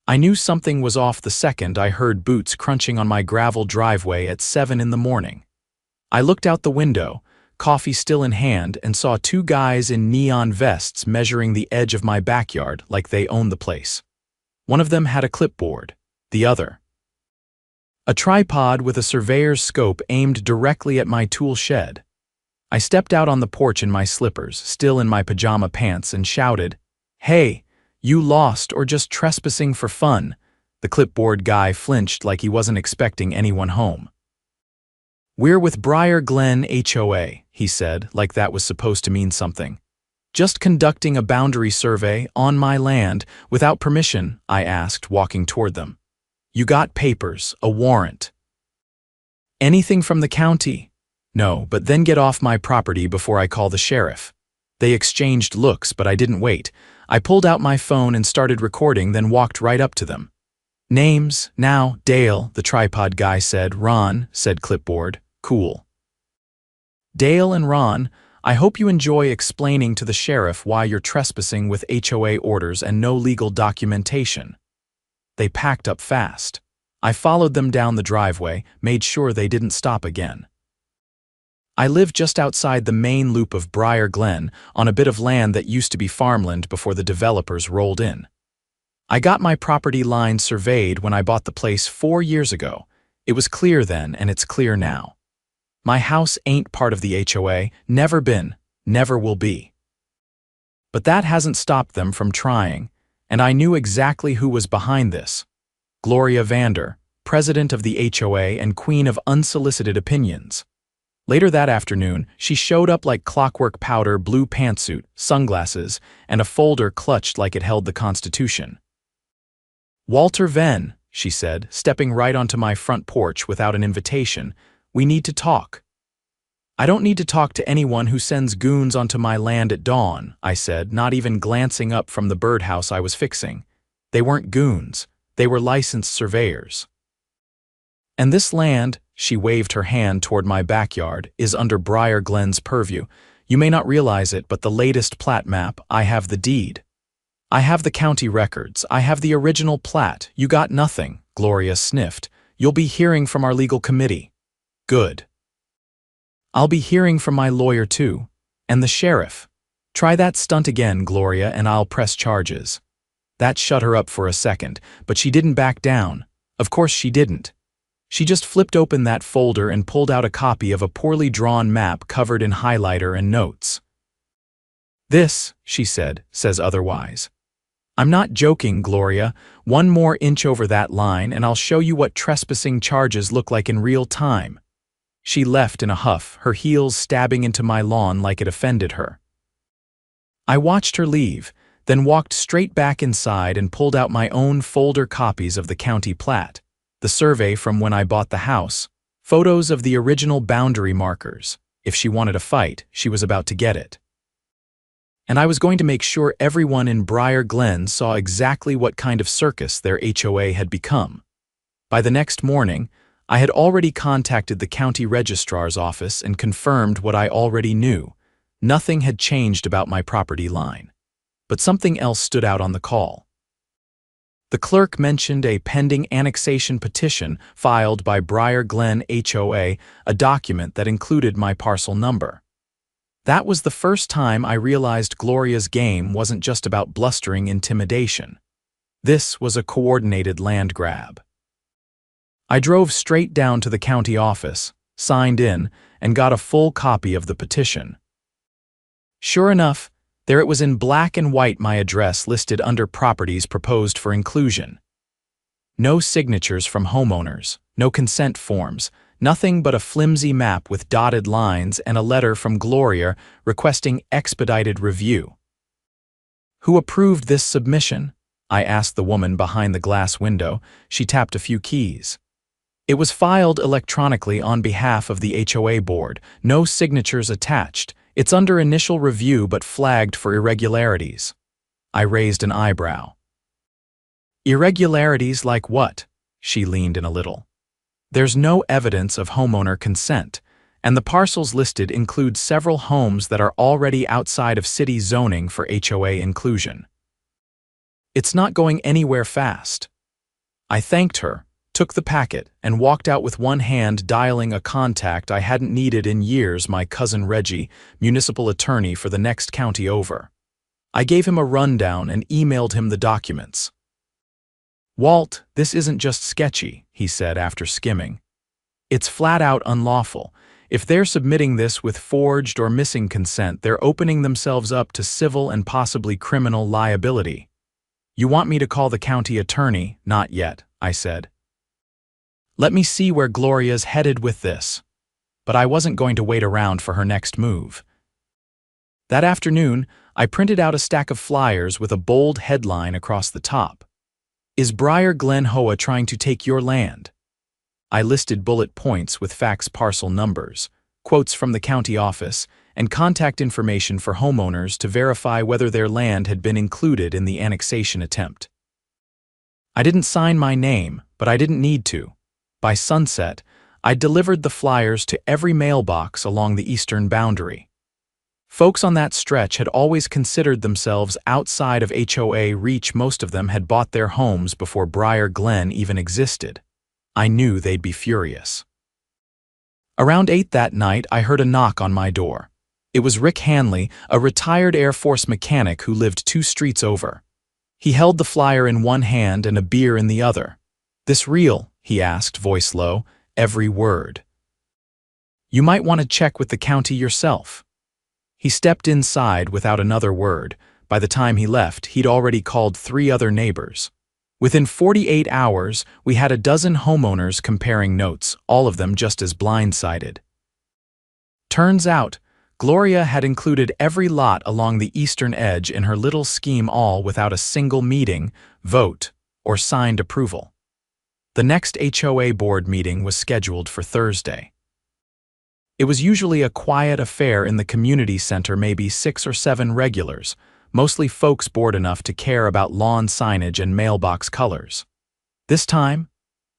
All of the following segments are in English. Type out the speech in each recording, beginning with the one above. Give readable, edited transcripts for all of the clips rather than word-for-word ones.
I knew something was off the second I heard boots crunching on my gravel driveway at 7 in the morning. I looked out the window, coffee still in hand, and saw two guys in neon vests measuring the edge of my backyard like they owned the place. One of them had a clipboard, the other a tripod with a surveyor's scope aimed directly at my tool shed. I stepped out on the porch in my slippers, still in my pajama pants, and shouted, "Hey, you lost or just trespassing for fun?" The clipboard guy flinched like he wasn't expecting anyone home. "We're with Briar Glen HOA," he said, like that was supposed to mean something. "Just conducting a boundary survey on my land without permission," I asked, walking toward them. "You got papers, a warrant? Anything from the county?" "No, but then get off my property before I call the sheriff." They exchanged looks, but I didn't wait. I pulled out my phone and started recording, then walked right up to them. "Names, now, Dale," the tripod guy said. "Ron," said clipboard. "Cool. Dale and Ron, I hope you enjoy explaining to the sheriff why you're trespassing with HOA orders and no legal documentation." They packed up fast. I followed them down the driveway, made sure they didn't stop again. I live just outside the main loop of Briar Glen, on a bit of land that used to be farmland before the developers rolled in. I got my property line surveyed when I bought the place 4 years ago. It was clear then, and it's clear now. My house ain't part of the HOA, never been, never will be. But that hasn't stopped them from trying, and I knew exactly who was behind this. Gloria Vander, president of the HOA and queen of unsolicited opinions. Later that afternoon, she showed up like clockwork powder, blue pantsuit, sunglasses, and a folder clutched like it held the Constitution. "Walter Venn," she said, stepping right onto my front porch without an invitation, "we need to talk." "I don't need to talk to anyone who sends goons onto my land at dawn," I said, not even glancing up from the birdhouse I was fixing. They weren't goons. They were licensed surveyors. "And this land," she waved her hand toward my backyard, "is under Briar Glen's purview. You may not realize it, but the latest plat map, I have the deed. I have the county records. I have the original plat. You got nothing," Gloria sniffed. "You'll be hearing from our legal committee." "Good. I'll be hearing from my lawyer too. And the sheriff. Try that stunt again, Gloria, and I'll press charges." That shut her up for a second, but she didn't back down. Of course she didn't. She just flipped open that folder and pulled out a copy of a poorly drawn map covered in highlighter and notes. "This," she said, "says otherwise." "I'm not joking, Gloria. 1 more inch over that line and I'll show you what trespassing charges look like in real time." She left in a huff, her heels stabbing into my lawn like it offended her. I watched her leave, then walked straight back inside and pulled out my own folder copies of the county plat, the survey from when I bought the house, photos of the original boundary markers. If she wanted a fight, she was about to get it. And I was going to make sure everyone in Briar Glen saw exactly what kind of circus their HOA had become. By the next morning, I had already contacted the county registrar's office and confirmed what I already knew. Nothing had changed about my property line. But something else stood out on the call. The clerk mentioned a pending annexation petition filed by Briar Glen HOA, a document that included my parcel number. That was the first time I realized Gloria's game wasn't just about blustering intimidation. This was a coordinated land grab. I drove straight down to the county office, signed in, and got a full copy of the petition. Sure enough, there it was in black and white, my address listed under properties proposed for inclusion. No signatures from homeowners, no consent forms, nothing but a flimsy map with dotted lines and a letter from Gloria requesting expedited review. "Who approved this submission?" I asked the woman behind the glass window. She tapped a few keys. "It was filed electronically on behalf of the HOA board, no signatures attached. It's under initial review but flagged for irregularities." I raised an eyebrow. "Irregularities like what?" She leaned in a little. "There's no evidence of homeowner consent, and the parcels listed include several homes that are already outside of city zoning for HOA inclusion. It's not going anywhere fast. I thanked her, took the packet, and walked out with one hand dialing a contact I hadn't needed in years, my cousin Reggie, municipal attorney for the next county over. I gave him a rundown and emailed him the documents. "Walt, this isn't just sketchy," he said after skimming. "It's flat out unlawful. If they're submitting this with forged or missing consent, they're opening themselves up to civil and possibly criminal liability." "You want me to call the county attorney?" "Not yet," I said. "Let me see where Gloria's headed with this." But I wasn't going to wait around for her next move. That afternoon, I printed out a stack of flyers with a bold headline across the top. "Is Briar Glen HOA trying to take your land?" I listed bullet points with fax parcel numbers, quotes from the county office, and contact information for homeowners to verify whether their land had been included in the annexation attempt. I didn't sign my name, but I didn't need to. By sunset, I delivered the flyers to every mailbox along the eastern boundary. Folks on that stretch had always considered themselves outside of HOA reach. Most of them had bought their homes before Briar Glen even existed. I knew they'd be furious. Around 8 that night, I heard a knock on my door. It was Rick Hanley, a retired Air Force mechanic who lived 2 streets over. He held the flyer in one hand and a beer in the other. "This real?" he asked, voice low. "Every word." "You might want to check with the county yourself." He stepped inside without another word. By the time he left, he'd already called 3 other neighbors. Within 48 hours, we had a dozen homeowners comparing notes, all of them just as blindsided. Turns out, Gloria had included every lot along the eastern edge in her little scheme, all without a single meeting, vote, or signed approval. The next HOA board meeting was scheduled for Thursday. It was usually a quiet affair in the community center, maybe 6 or 7 regulars, mostly folks bored enough to care about lawn signage and mailbox colors. This time,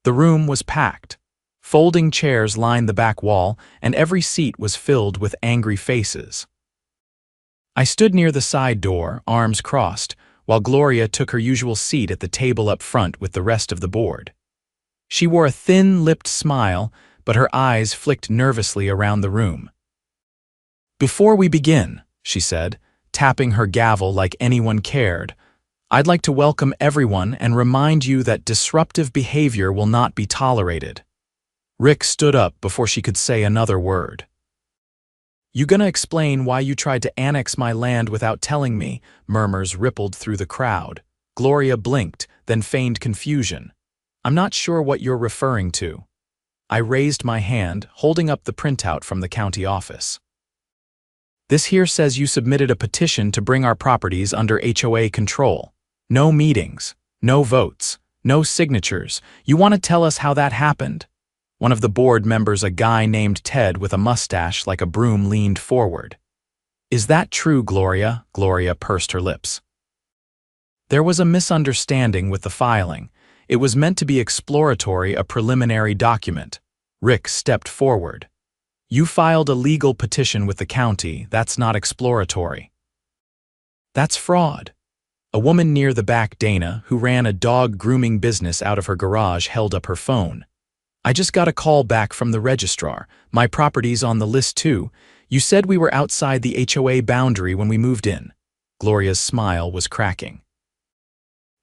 the room was packed. Folding chairs lined the back wall, and every seat was filled with angry faces. I stood near the side door, arms crossed, while Gloria took her usual seat at the table up front with the rest of the board. She wore a thin-lipped smile, but her eyes flicked nervously around the room. "Before we begin," she said, tapping her gavel like anyone cared, "I'd like to welcome everyone and remind you that disruptive behavior will not be tolerated." Rick stood up before she could say another word. "You gonna explain why you tried to annex my land without telling me?" Murmurs rippled through the crowd. Gloria blinked, then feigned confusion. "I'm not sure what you're referring to." I raised my hand, holding up the printout from the county office. "This here says you submitted a petition to bring our properties under HOA control. No meetings, no votes, no signatures. You want to tell us how that happened?" One of the board members, a guy named Ted with a mustache like a broom, leaned forward. "Is that true, Gloria?" Gloria pursed her lips. "There was a misunderstanding with the filing. It was meant to be exploratory, a preliminary document." Rick stepped forward. "You filed a legal petition with the county. That's not exploratory. That's fraud." A woman near the back, Dana, who ran a dog grooming business out of her garage, held up her phone. "I just got a call back from the registrar. My property's on the list too. You said we were outside the HOA boundary when we moved in." Gloria's smile was cracking.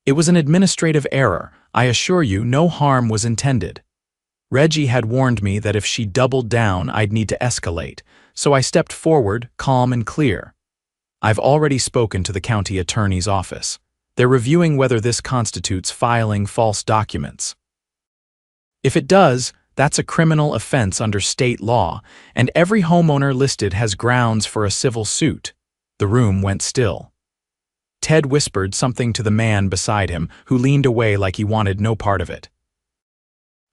"It was an administrative error. I assure you, no harm was intended. Reggie had warned me that if she doubled down, I'd need to escalate, so I stepped forward, calm and clear. I've already spoken to the county attorney's office. They're reviewing whether this constitutes filing false documents. If it does, that's a criminal offense under state law, and every homeowner listed has grounds for a civil suit." The room went still. Ted whispered something to the man beside him, who leaned away like he wanted no part of it.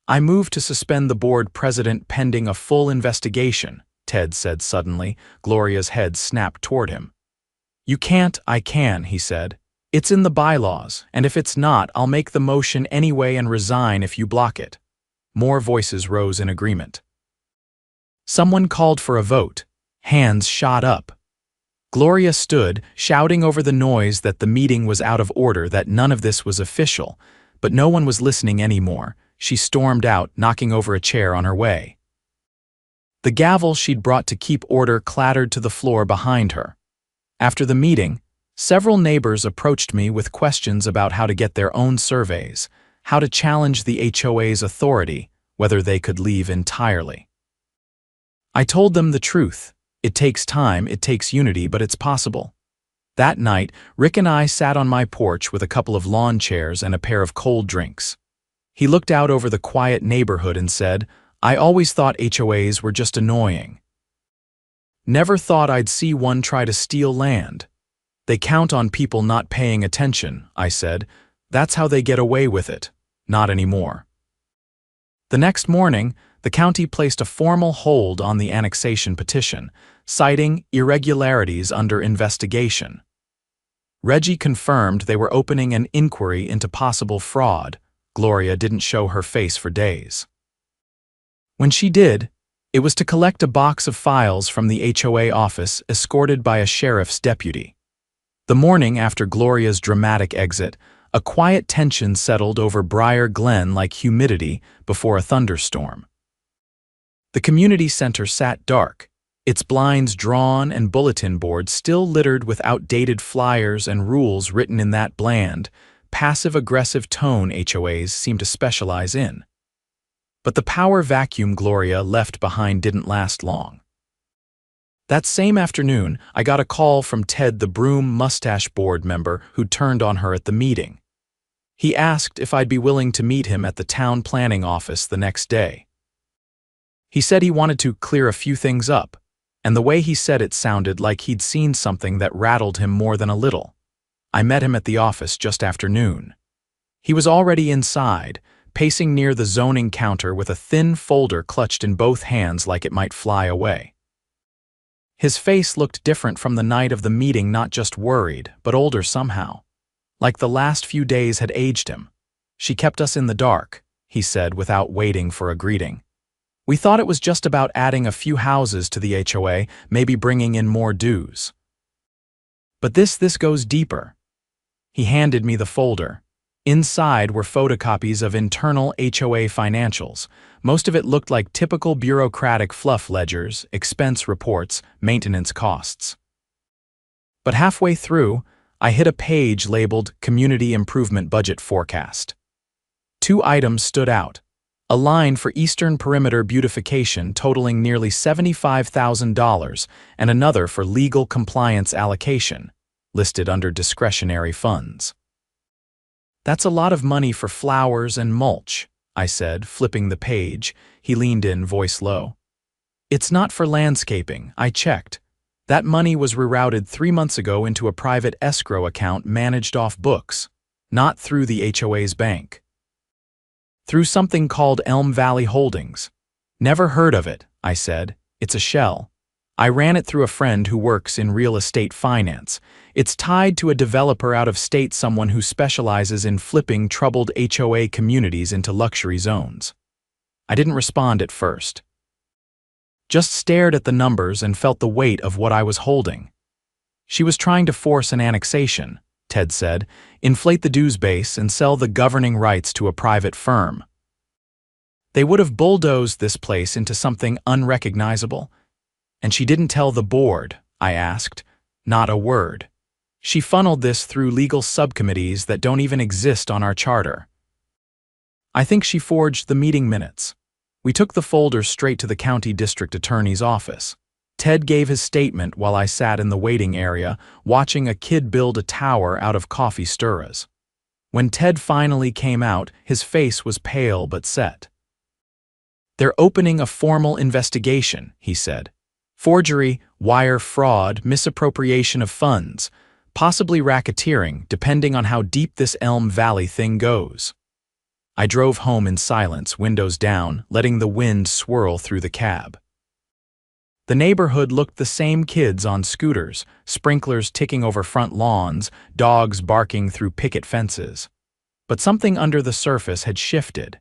"I move to suspend the board president pending a full investigation," Ted said suddenly. Gloria's head snapped toward him. "You can't." "I can," he said. "It's in the bylaws, and if it's not, I'll make the motion anyway and resign if you block it." More voices rose in agreement. Someone called for a vote. Hands shot up. Gloria stood, shouting over the noise that the meeting was out of order, that none of this was official, But no one was listening anymore. She stormed out, knocking over a chair on her way. The gavel she'd brought to keep order clattered to the floor behind her. After the meeting, several neighbors approached me with questions about how to get their own surveys, how to challenge the HOA's authority, whether they could leave entirely. I told them the truth. It takes time, it takes unity, but it's possible. That night, Rick and I sat on my porch with a couple of lawn chairs and a pair of cold drinks. He looked out over the quiet neighborhood and said, "I always thought HOAs were just annoying. Never thought I'd see one try to steal land. They count on people not paying attention," I said. "That's how they get away with it. Not anymore." The next morning, the county placed a formal hold on the annexation petition, citing irregularities under investigation. Reggie confirmed they were opening an inquiry into possible fraud. Gloria didn't show her face for days. When she did, it was to collect a box of files from the HOA office escorted by a sheriff's deputy. The morning after Gloria's dramatic exit, a quiet tension settled over Briar Glen like humidity before a thunderstorm. The community center sat dark, its blinds drawn and bulletin boards still littered with outdated flyers and rules written in that bland, passive-aggressive tone HOAs seemed to specialize in. But the power vacuum Gloria left behind didn't last long. That same afternoon, I got a call from Ted, the Broom Mustache Board member who'd turned on her at the meeting. He asked if I'd be willing to meet him at the town planning office the next day. He said he wanted to clear a few things up, and the way he said it sounded like he'd seen something that rattled him more than a little. I met him at the office just after noon. He was already inside, pacing near the zoning counter with a thin folder clutched in both hands like it might fly away. His face looked different from the night of the meeting, not just worried, but older somehow. Like the last few days had aged him. "She kept us in the dark," he said without waiting for a greeting. "We thought it was just about adding a few houses to the HOA, maybe bringing in more dues. But this goes deeper." He handed me the folder. Inside were photocopies of internal HOA financials. Most of it looked like typical bureaucratic fluff: ledgers, expense reports, maintenance costs. But halfway through, I hit a page labeled Community Improvement Budget Forecast. 2 items stood out. A line for Eastern Perimeter beautification totaling nearly $75,000 and another for legal compliance allocation, listed under discretionary funds. "That's a lot of money for flowers and mulch," I said, flipping the page. He leaned in, voice low. "It's not for landscaping, I checked. That money was rerouted 3 months ago into a private escrow account managed off books, not through the HOA's bank. Through something called Elm Valley Holdings." "Never heard of it," I said. "It's a shell. I ran it through a friend who works in real estate finance. It's tied to a developer out of state, someone who specializes in flipping troubled HOA communities into luxury zones." I didn't respond at first. Just stared at the numbers and felt the weight of what I was holding. "She was trying to force an annexation," Ted said, "inflate the dues base and sell the governing rights to a private firm. They would have bulldozed this place into something unrecognizable." "And she didn't tell the board?" I asked. "Not a word. She funneled this through legal subcommittees that don't even exist on our charter." "I think she forged the meeting minutes." We took the folder straight to the county district attorney's office. Ted gave his statement while I sat in the waiting area, watching a kid build a tower out of coffee stirrers. When Ted finally came out, his face was pale but set. "They're opening a formal investigation," he said. "Forgery, wire fraud, misappropriation of funds, possibly racketeering, depending on how deep this Elm Valley thing goes." I drove home in silence, windows down, letting the wind swirl through the cab. The neighborhood looked the same: kids on scooters, sprinklers ticking over front lawns, dogs barking through picket fences. But something under the surface had shifted,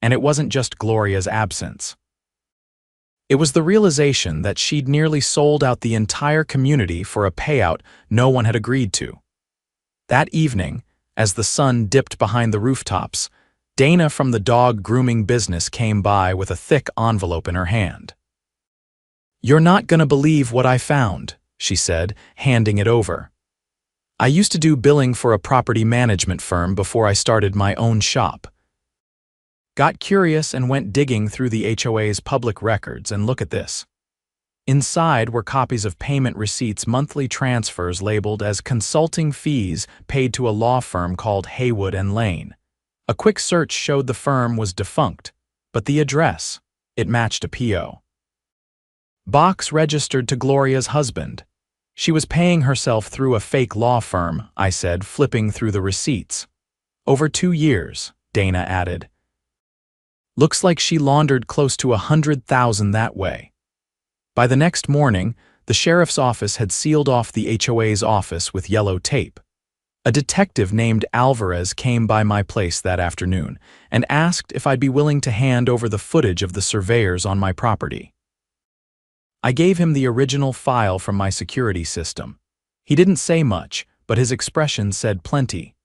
and it wasn't just Gloria's absence. It was the realization that she'd nearly sold out the entire community for a payout no one had agreed to. That evening, As the sun dipped behind the rooftops, Dana from the dog grooming business came by with a thick envelope in her hand. "You're not gonna believe what I found," she said, handing it over. "I used to do billing for a property management firm before I started my own shop. Got curious and went digging through the HOA's public records, and look at this." Inside were copies of payment receipts, monthly transfers labeled as consulting fees paid to a law firm called Haywood and Lane. A quick search showed the firm was defunct, but the address, it matched a PO box registered to Gloria's husband. "She was paying herself through a fake law firm," I said, flipping through the receipts. "Over 2 years," Dana added. "Looks like she laundered close to 100,000 that way." By the next morning, the sheriff's office had sealed off the HOA's office with yellow tape. A detective named Alvarez came by my place that afternoon and asked if I'd be willing to hand over the footage of the surveyors on my property. I gave him the original file from my security system. He didn't say much, but his expression said plenty.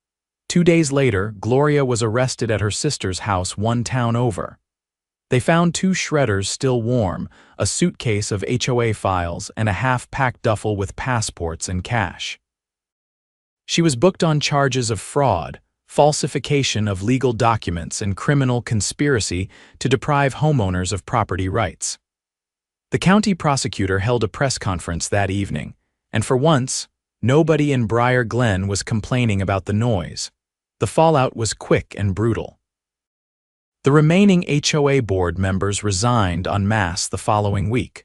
2 days later, Gloria was arrested at her sister's house 1 town over. They found 2 shredders still warm, a suitcase of HOA files, and a half-packed duffel with passports and cash. She was booked on charges of fraud, falsification of legal documents, and criminal conspiracy to deprive homeowners of property rights. The county prosecutor held a press conference that evening, and for once, nobody in Briar Glen was complaining about the noise. The fallout was quick and brutal. The remaining HOA board members resigned en masse the following week.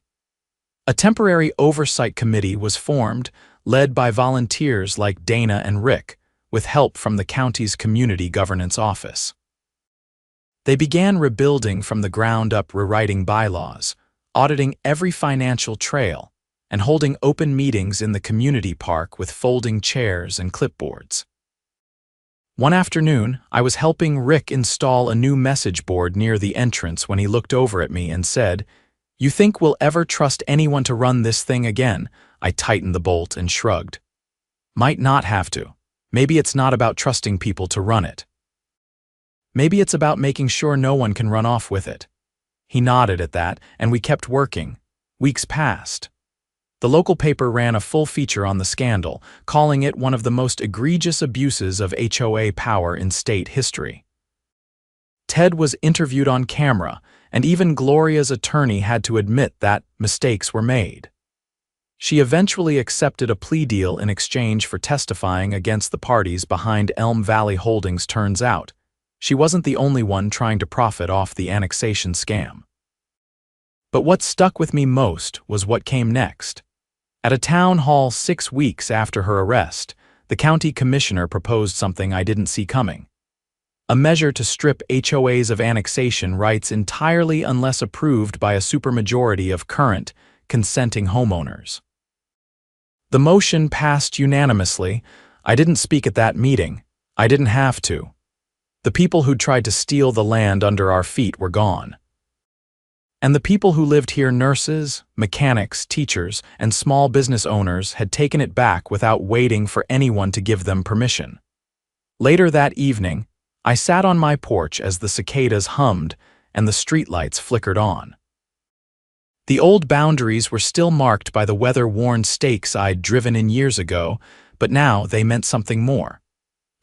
A temporary oversight committee was formed, led by volunteers like Dana and Rick, with help from the county's community governance office. They began rebuilding from the ground up, rewriting bylaws, auditing every financial trail, and holding open meetings in the community park with folding chairs and clipboards. One afternoon, I was helping Rick install a new message board near the entrance when he looked over at me and said, "You think we'll ever trust anyone to run this thing again?" I tightened the bolt and shrugged. "Might not have to. Maybe it's not about trusting people to run it. Maybe it's about making sure no one can run off with it." He nodded at that, and we kept working. Weeks passed. The local paper ran a full feature on the scandal, calling it one of the most egregious abuses of HOA power in state history. Ted was interviewed on camera, and even Gloria's attorney had to admit that mistakes were made. She eventually accepted a plea deal in exchange for testifying against the parties behind Elm Valley Holdings. Turns out, she wasn't the only one trying to profit off the annexation scam. But what stuck with me most was what came next. At a town hall 6 weeks after her arrest, the county commissioner proposed something I didn't see coming. A measure to strip HOAs of annexation rights entirely unless approved by a supermajority of current, consenting homeowners. The motion passed unanimously. I didn't speak at that meeting. I didn't have to. The people who'd tried to steal the land under our feet were gone. And the people who lived here, nurses, mechanics, teachers, and small business owners, had taken it back without waiting for anyone to give them permission. Later that evening, I sat on my porch as the cicadas hummed and the streetlights flickered on. The old boundaries were still marked by the weather-worn stakes I'd driven in years ago, but now they meant something more.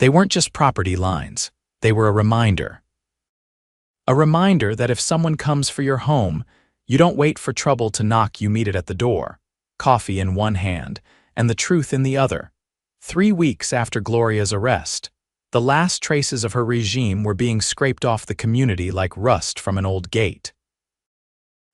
They weren't just property lines. They were a reminder. A reminder that if someone comes for your home, you don't wait for trouble to knock, you meet it at the door, coffee in one hand and the truth in the other. 3 weeks after Gloria's arrest, the last traces of her regime were being scraped off the community like rust from an old gate.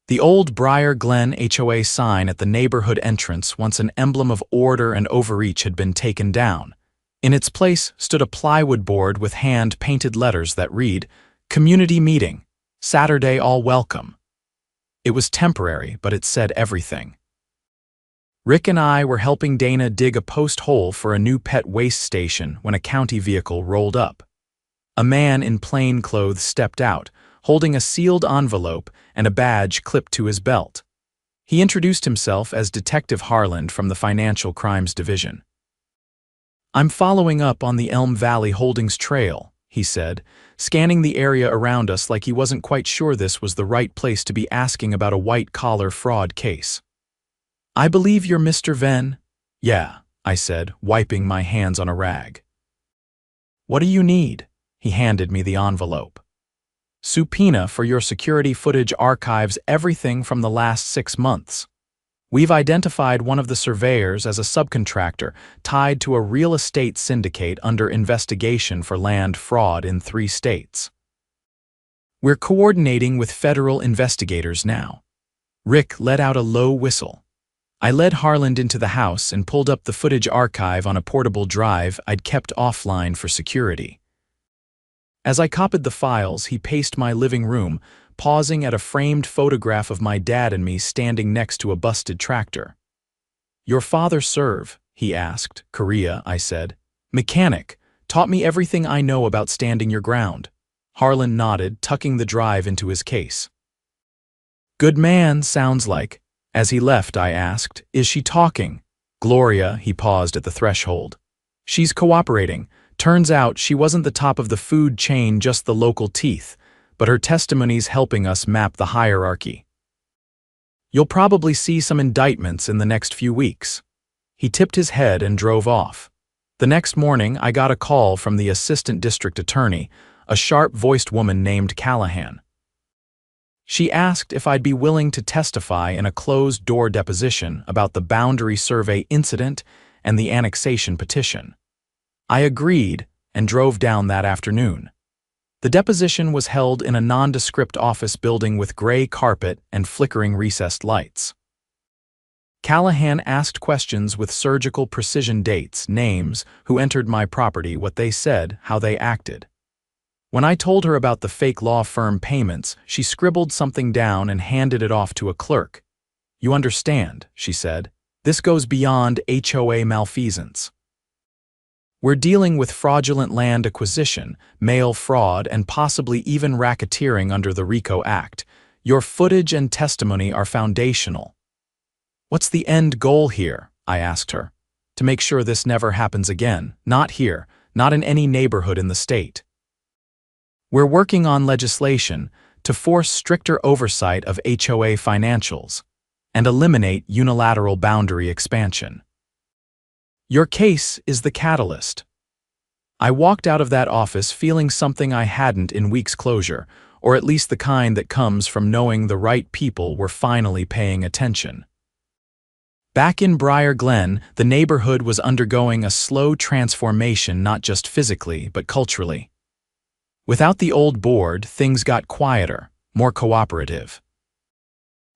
The old Briar Glen HOA sign at the neighborhood entrance, once an emblem of order and overreach, had been taken down. In its place stood a plywood board with hand-painted letters that read, "Community Meeting, Saturday all welcome." It was temporary, but it said everything. Rick and I were helping Dana dig a post hole for a new pet waste station when a county vehicle rolled up. A man in plain clothes stepped out, holding a sealed envelope and a badge clipped to his belt. He introduced himself as Detective Harland from the Financial Crimes Division. I'm following up on the Elm Valley Holdings trail, he said, scanning the area around us like he wasn't quite sure this was the right place to be asking about a white-collar fraud case. I believe you're Mr. Venn? Yeah, I said, wiping my hands on a rag. What do you need? He handed me the envelope. Subpoena for your security footage archives everything from the last 6 months. We've identified one of the surveyors as a subcontractor tied to a real estate syndicate under investigation for land fraud in 3 states. We're coordinating with federal investigators now. Rick let out a low whistle. I led Harland into the house and pulled up the footage archive on a portable drive I'd kept offline for security. As I copied the files, he paced my living room, pausing at a framed photograph of my dad and me standing next to a busted tractor. Your father serve? He asked. Korea, I said. Mechanic. Taught me everything I know about standing your ground. Harlan nodded, tucking the drive into his case. Good man, sounds like. As he left, I asked, is she talking? Gloria, he paused at the threshold. She's cooperating. Turns out she wasn't the top of the food chain, just the local teeth, but her testimony's helping us map the hierarchy. You'll probably see some indictments in the next few weeks. He tipped his head and drove off. The next morning, I got a call from the assistant district attorney, a sharp-voiced woman named Callahan. She asked if I'd be willing to testify in a closed-door deposition about the boundary survey incident and the annexation petition. I agreed and drove down that afternoon. The deposition was held in a nondescript office building with gray carpet and flickering recessed lights. Callahan asked questions with surgical precision: dates, names, who entered my property, what they said, how they acted. When I told her about the fake law firm payments, she scribbled something down and handed it off to a clerk. You understand, she said, this goes beyond HOA malfeasance. We're dealing with fraudulent land acquisition, mail fraud, and possibly even racketeering under the RICO Act. Your footage and testimony are foundational. What's the end goal here? I asked her. To make sure this never happens again, not here, not in any neighborhood in the state. We're working on legislation to force stricter oversight of HOA financials and eliminate unilateral boundary expansion. Your case is the catalyst. I walked out of that office feeling something I hadn't in weeks. Closure, or at least the kind that comes from knowing the right people were finally paying attention. Back in Briar Glen, the neighborhood was undergoing a slow transformation, not just physically, but culturally. Without the old board, things got quieter, more cooperative.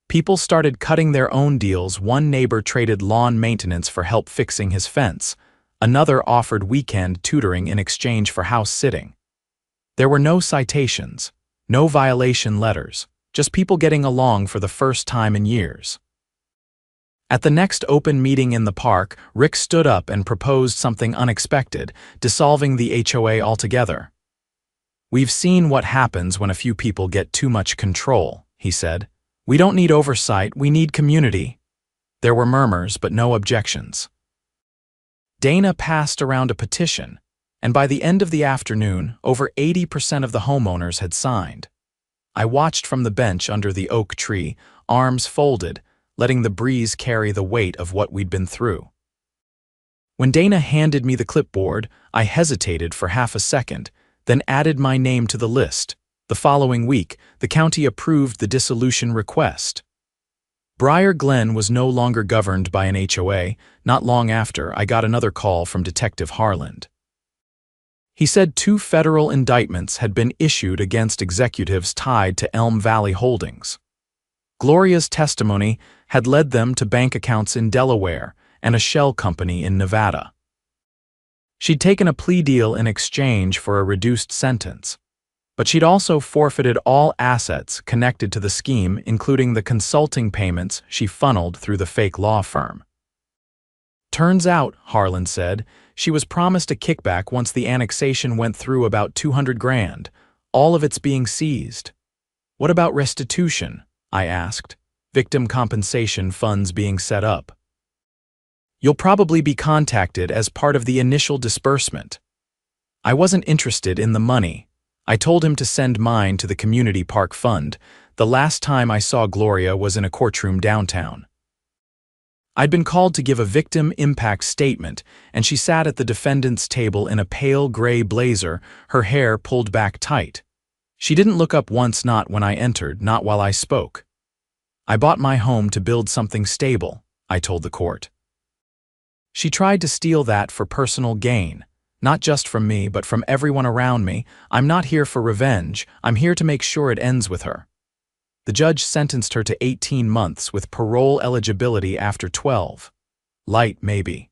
People started cutting their own deals. One neighbor traded lawn maintenance for help fixing his fence. Another offered weekend tutoring in exchange for house sitting. There were no citations, no violation letters, just people getting along for the first time in years. At the next open meeting in the park, Rick stood up and proposed something unexpected, dissolving the HOA altogether. We've seen what happens when a few people get too much control, he said. We don't need oversight, we need community. There were murmurs, but no objections. Dana passed around a petition, and by the end of the afternoon, over 80% of the homeowners had signed. I watched from the bench under the oak tree, arms folded, letting the breeze carry the weight of what we'd been through. When Dana handed me the clipboard, I hesitated for half a second, then added my name to the list. The following week, the county approved the dissolution request. Briar Glen was no longer governed by an HOA. Not long after, I got another call from Detective Harland. He said 2 federal indictments had been issued against executives tied to Elm Valley Holdings. Gloria's testimony had led them to bank accounts in Delaware and a shell company in Nevada. She'd taken a plea deal in exchange for a reduced sentence, but she'd also forfeited all assets connected to the scheme, including the consulting payments she funneled through the fake law firm. Turns out, Harlan said, she was promised a kickback once the annexation went through, about $200,000, all of it's being seized. What about restitution? I asked. Victim compensation funds being set up. You'll probably be contacted as part of the initial disbursement. I wasn't interested in the money. I told him to send mine to the community park fund. The last time I saw Gloria was in a courtroom downtown. I'd been called to give a victim impact statement, and she sat at the defendant's table in a pale gray blazer, her hair pulled back tight. She didn't look up once, not when I entered, not while I spoke. I bought my home to build something stable, I told the court. She tried to steal that for personal gain, not just from me, but from everyone around me. I'm not here for revenge, I'm here to make sure it ends with her. The judge sentenced her to 18 months with parole eligibility after 12. Light, maybe.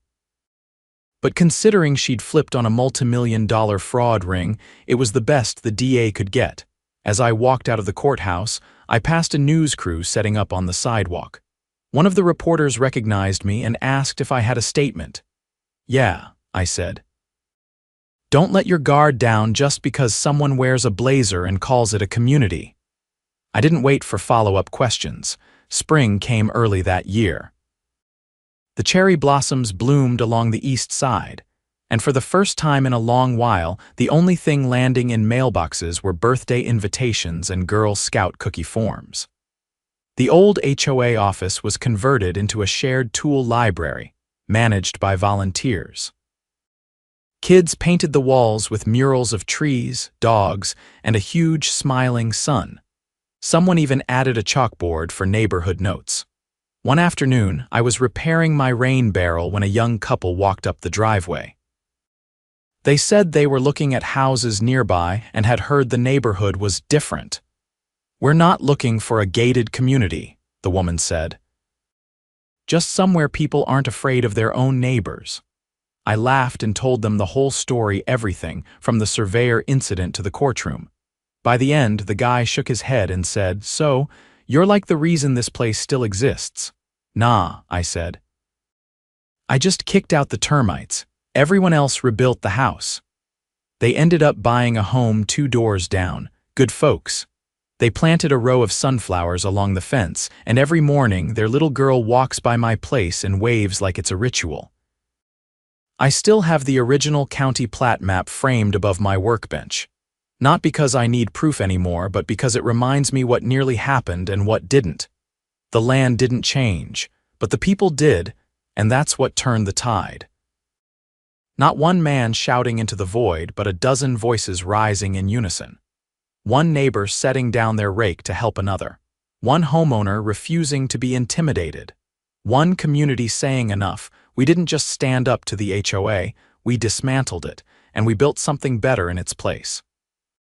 But considering she'd flipped on a multi-million-dollar fraud ring, it was the best the DA could get. As I walked out of the courthouse, I passed a news crew setting up on the sidewalk. One of the reporters recognized me and asked if I had a statement. Yeah, I said. Don't let your guard down just because someone wears a blazer and calls it a community. I didn't wait for follow-up questions. Spring came early that year. The cherry blossoms bloomed along the east side, and for the first time in a long while, the only thing landing in mailboxes were birthday invitations and Girl Scout cookie forms. The old HOA office was converted into a shared tool library, managed by volunteers. Kids painted the walls with murals of trees, dogs, and a huge smiling sun. Someone even added a chalkboard for neighborhood notes. One afternoon, I was repairing my rain barrel when a young couple walked up the driveway. They said they were looking at houses nearby and had heard the neighborhood was different. We're not looking for a gated community, the woman said. Just somewhere people aren't afraid of their own neighbors. I laughed and told them the whole story, everything from the surveyor incident to the courtroom. By the end, the guy shook his head and said, "So, you're like the reason this place still exists." "Nah," I said. "I just kicked out the termites. Everyone else rebuilt the house." They ended up buying a home 2 doors down. Good folks. They planted a row of sunflowers along the fence, and every morning their little girl walks by my place and waves like it's a ritual. I still have the original county plat map framed above my workbench. Not because I need proof anymore, but because it reminds me what nearly happened and what didn't. The land didn't change, but the people did, and that's what turned the tide. Not one man shouting into the void, but a dozen voices rising in unison. One neighbor setting down their rake to help another. One homeowner refusing to be intimidated. One community saying enough. We didn't just stand up to the HOA, we dismantled it, and we built something better in its place.